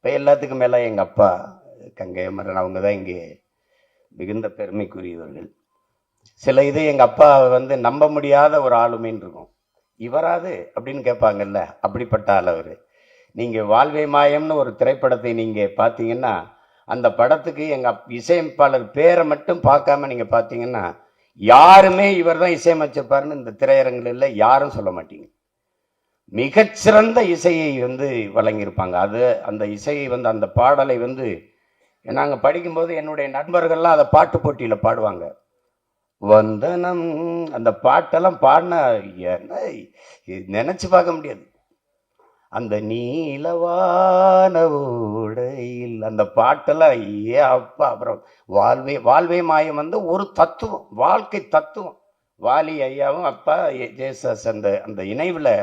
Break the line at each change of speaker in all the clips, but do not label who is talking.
இப்போ எல்லாத்துக்கும் மேலே எங்கள் அப்பா கங்கை அமரன் அவங்க தான் இங்கே மிகுந்த பெருமைக்குரியவர்கள். சில இது எங்கள் அப்பா வந்து நம்ப முடியாத ஒரு ஆளுமைன்னு இருக்கும். இவராது அப்படின்னு கேட்பாங்கல்ல, அப்படிப்பட்ட ஆள் அவர். நீங்கள் வாழ்வே மாயம்னு ஒரு திரைப்படத்தை நீங்கள் பார்த்தீங்கன்னா, அந்த படத்துக்கு எங்கள் இசையமைப்பாளர் பேரை மட்டும் பார்க்காம நீங்கள் பார்த்தீங்கன்னா, யாருமே இவர் தான் இசையமைச்சிருப்பாருன்னு இந்த திரையரங்கில் யாரும் சொல்ல மாட்டீங்க. மிகச்சிறந்த இசையை வந்து வழங்கியிருப்பாங்க. அது அந்த இசையை வந்து அந்த பாடலை வந்து நாங்கள் படிக்கும்போது என்னுடைய நண்பர்கள்லாம் அதை பாட்டு போட்டியில் பாடுவாங்க. வந்தனம் அந்த பாட்டெல்லாம் பாடினா நினைச்சு பார்க்க முடியாது. அந்த நீலவான ஓடையில் அந்த பாட்டெல்லாம் அப்பா. அப்புறம் வாழ்வே மாயம் வந்து ஒரு தத்துவம், வாழ்க்கை தத்துவம். வாலி ஐயாவும் அப்பா ஜேசஸ் அந்த இணைவில்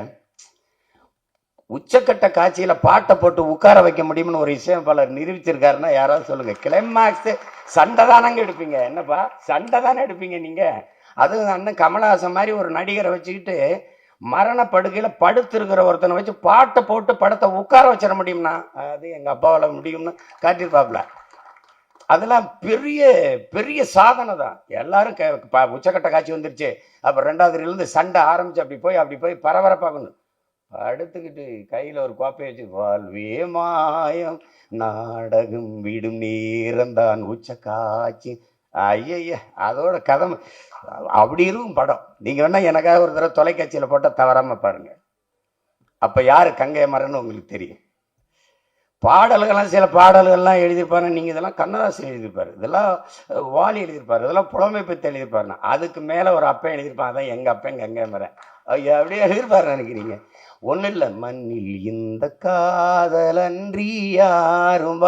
உச்சக்கட்ட காட்சியில பாட்டை போட்டு உட்கார வைக்க முடியும்னு ஒரு இசையமைப்பாளர் நிரூபிச்சிருக்காருன்னா யாராவது சொல்லுங்க. கிளைமாக்ஸ் சண்டை தானங்க எடுப்பீங்க, என்னப்பா சண்டை தானே எடுப்பீங்க நீங்க. அதுவும் அண்ணன் கமலஹாசன் மாதிரி ஒரு நடிகரை வச்சுக்கிட்டு மரணப்படுகையில படுத்திருக்கிற ஒருத்தனை வச்சு பாட்டை போட்டு படத்தை உட்கார வச்சிட முடியும்னா அது எங்க அப்பாவால் முடியும்னு காட்டியிருப்பாப்ல. அதெல்லாம் பெரிய பெரிய சாதனை தான். எல்லாரும் உச்சக்கட்ட காட்சி வந்துருச்சு, அப்புறம் ரெண்டாவதுலேருந்து சண்டை ஆரம்பிச்சு அப்படி போய் பரபரப்பாகணும். அடுத்துக்கிட்டு கையில் ஒரு கோப்பையை வச்சு வாழ்வே மாயம் நாடகம் விடும் நேரம்தான் உச்ச காட்சி. ஐய அதோட கதை அப்படி இருக்கும் படம். நீங்கள் வேணா எனக்காக ஒரு தடவை தொலைக்காட்சியில் போட்டால் தவறாமல் பாருங்க. அப்போ யார் கங்கை அமரன் உங்களுக்கு தெரியும். பாடல்கள்லாம் சில பாடல்கள்லாம் எழுதியிருப்பாரு. நீங்கள் இதெல்லாம் கண்ணதாசன் எழுதியிருப்பாரு, இதெல்லாம் வாலி எழுதியிருப்பாரு, இதெல்லாம் புலமை பற்றி எழுதியிருப்பாருன்னா அதுக்கு மேலே ஒரு அப்பன் எழுதியிருப்பான். அதான் எங்கள் அப்பன் கங்கை அமரன். ஐயா அப்படியே எழுதியிருப்பாரு நினைக்கிறீங்க. ஒன்றும் இல்லை, மண்ணில் இந்த காதலன்றி யாரும்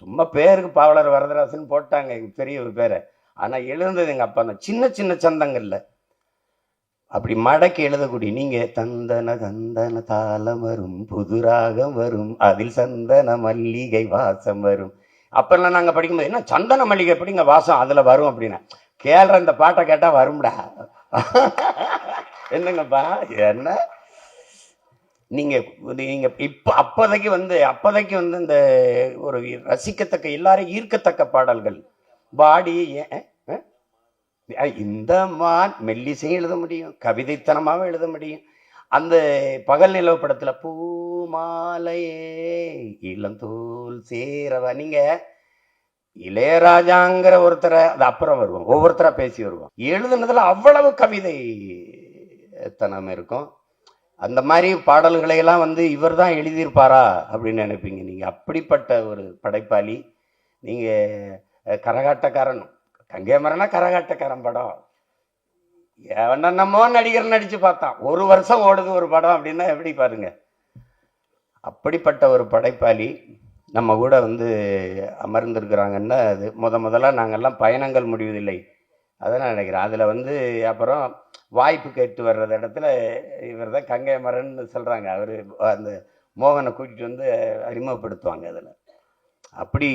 சும்மா பேருக்கு பாவலர் வரதராசன் போட்டாங்க பெரிய ஒரு பேரை. ஆனால் எழுந்தது எங்கள் அப்பா தான். சின்ன சின்ன சந்தங்கள்ல அப்படி மடக்கி எழுதக்கூடிய நீங்கள் தந்தன தந்தன தாளம் வரும், புதுராகம் வரும், அதில் சந்தன மல்லிகை வாசம் வரும். அப்பெல்லாம் நாங்கள் படிக்கும்போது என்ன சந்தன மல்லிகை எப்படிங்க வாசம் அதில் வரும் அப்படின்னா, கேள்ற இந்த பாட்டை கேட்டால் வரும்டா. என்னங்கப்பா என்ன நீங்க இப்போ அப்போதைக்கு வந்து இந்த ஒரு ரசிக்கத்தக்க எல்லாரும் ஈர்க்கத்தக்க பாடல்கள் பாடி இந்த மான் மெல்லிசையும் எழுத முடியும், கவிதைத்தனமாகவும் எழுத முடியும். அந்த பகல் நிலவு படத்துல பூமாலையே இளந்தோல் சேரவா, நீங்க இளையராஜாங்கிற ஒருத்தரை அது அப்புறம் வருவோம், ஒவ்வொருத்தரா பேசி வருவோம். எழுதுனதுல அவ்வளவு கவிதை தனம் இருக்கும். அந்த மாதிரி பாடல்களை எல்லாம் வந்து இவர் தான் எழுதியிருப்பாரா அப்படின்னு நினைப்பீங்க நீங்க. அப்படிப்பட்ட ஒரு படைப்பாளி நீங்க. கரகாட்டக்காரன் கங்கை அமரனா கரகாட்டக்காரன் படம் என்னமோ நடிகர் நடிச்சு பார்த்தான், ஒரு வருஷம் ஓடுது ஒரு படம் அப்படின்னா எப்படி பாருங்க. அப்படிப்பட்ட ஒரு படைப்பாளி நம்ம கூட வந்து அமர்ந்திருக்கிறாங்கன்னா அது முதல்ல நாங்கள்லாம் பயணங்கள் முடிவதில்லை அதான் நினைக்கிறேன். அதில் வந்து அப்புறம் வாய்ப்பு கேட்டு வர்றது இடத்துல இவர் தான் கங்கை அமரன் சொல்கிறாங்க. அவர் அந்த மோகனை கூட்டிகிட்டு வந்து அறிமுகப்படுத்துவாங்க. அதில் அப்படி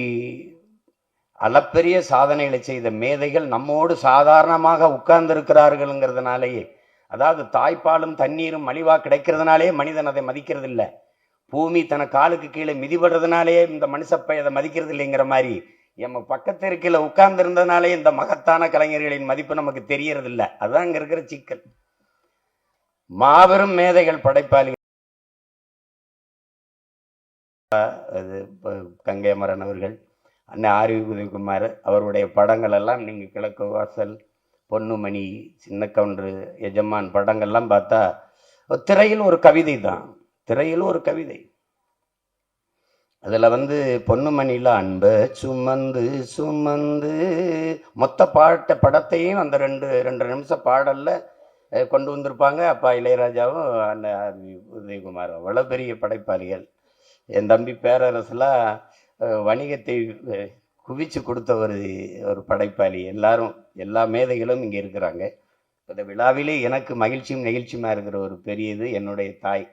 அளப்பெரிய சாதனைகளை செய்த மேதைகள் நம்மோடு சாதாரணமாக உட்கார்ந்திருக்கிறார்கள்ங்கிறதுனாலேயே, அதாவது தாய்ப்பாலும் தண்ணீரும் மலிவாக கிடைக்கிறதுனாலேயே மனிதன் அதை மதிக்கிறது இல்லை. பூமி தன காலுக்கு கீழே மிதிபடுறதுனாலேயே இந்த மனுஷப்பை அதை மதிக்கிறது இல்லைங்கிற மாதிரி நம்ம பக்கத்து இருக்கையில உட்கார்ந்து இருந்ததுனாலே இந்த மகத்தான கலைஞர்களின் மதிப்பு நமக்கு தெரியறது இல்லை. அதுதான் இங்க இருக்கிற சிக்கல். மாபெரும் மேதைகள் படைப்பாளி அது கங்கை அமரன் அவர்கள், அண்ணன் ஆர்வி உதயகுமார் அவருடைய படங்கள் எல்லாம் நீங்க கிழக்கு வாசல், பொன்னுமணி, சின்ன கவுண்டரு, எஜமான் படங்கள்லாம் பார்த்தா திரையில் ஒரு கவிதை தான், திரையில் ஒரு கவிதை. அதில் வந்து பொன்னுமணியில் அன்ப சுமந்து சுமந்து மொத்த படத்தையும் அந்த ரெண்டு நிமிஷம் பாடலில் கொண்டு வந்திருப்பாங்க. அப்பா இளையராஜாவும் அண்ணன் உதயகுமார் அவ்வளோ பெரிய படைப்பாளிகள். என் தம்பி பேரரசுலாம் வணிகத்தை குவிச்சு கொடுத்த ஒரு படைப்பாளி. எல்லா மேதைகளும் இங்கே இருக்கிறாங்க. இந்த விழாவிலே எனக்கு மகிழ்ச்சியும் நெகிழ்ச்சியுமா இருக்கிற ஒரு பெரியது என்னுடைய தாய்.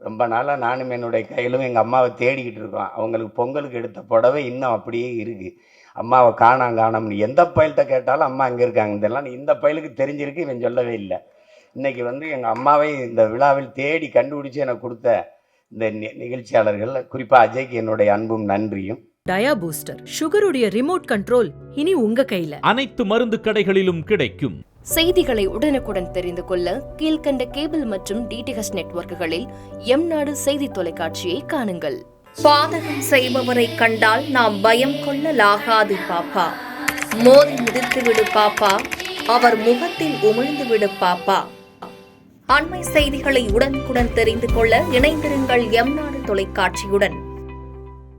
ரொம்ப நாளாக நானும் என்னுடைய கையிலும் எங்கள் அம்மாவை தேடிக்கிட்டு இருக்கோம். அவங்களுக்கு பொங்கலுக்கு எடுத்த புடவை இன்னும் அப்படியே இருக்குது. அம்மாவை காணோம்னு எந்த பயல்கிட்ட கேட்டாலும் அம்மா அங்கே இருக்காங்க. இதெல்லாம் இந்த பயலுக்கு தெரிஞ்சிருக்கு, இவன் சொல்லவே இல்லை. இன்னைக்கு வந்து எங்கள் அம்மாவை இந்த விழாவில் தேடி கண்டுபிடிச்சி எனக்கு கொடுத்த இந்த நிகழ்ச்சியாளர்கள், குறிப்பா அஜய்க்கு என்னுடைய அன்பும் நன்றியும்.
டயா பூஸ்டர், சுகருடைய ரிமோட் கண்ட்ரோல் இனி உங்க கையில.
அனைத்து மருந்து கடைகளிலும் கிடைக்கும்.
செய்திகளை உடனுக்குடன் தெரிந்து கொள்ள கீழ்கண்ட கேபிள் மற்றும் டிடிஹெச் நெட்வொர்க்குகளில் எம்நாடு செய்தி தொலைக்காட்சியை காணுங்கள். பாதகம் செய்பவரை கண்டால் நாம் பயம் கொள்ளலாகாது பாப்பா. மோதி மிதித்துவிடு பாப்பா, அவர் முகத்தில் உமிழ்ந்துவிடு பாப்பா. அண்மை செய்திகளை உடனுக்குடன் தெரிந்து கொள்ள இணைந்திருங்கள் எம்நாடு தொலைக்காட்சியுடன்.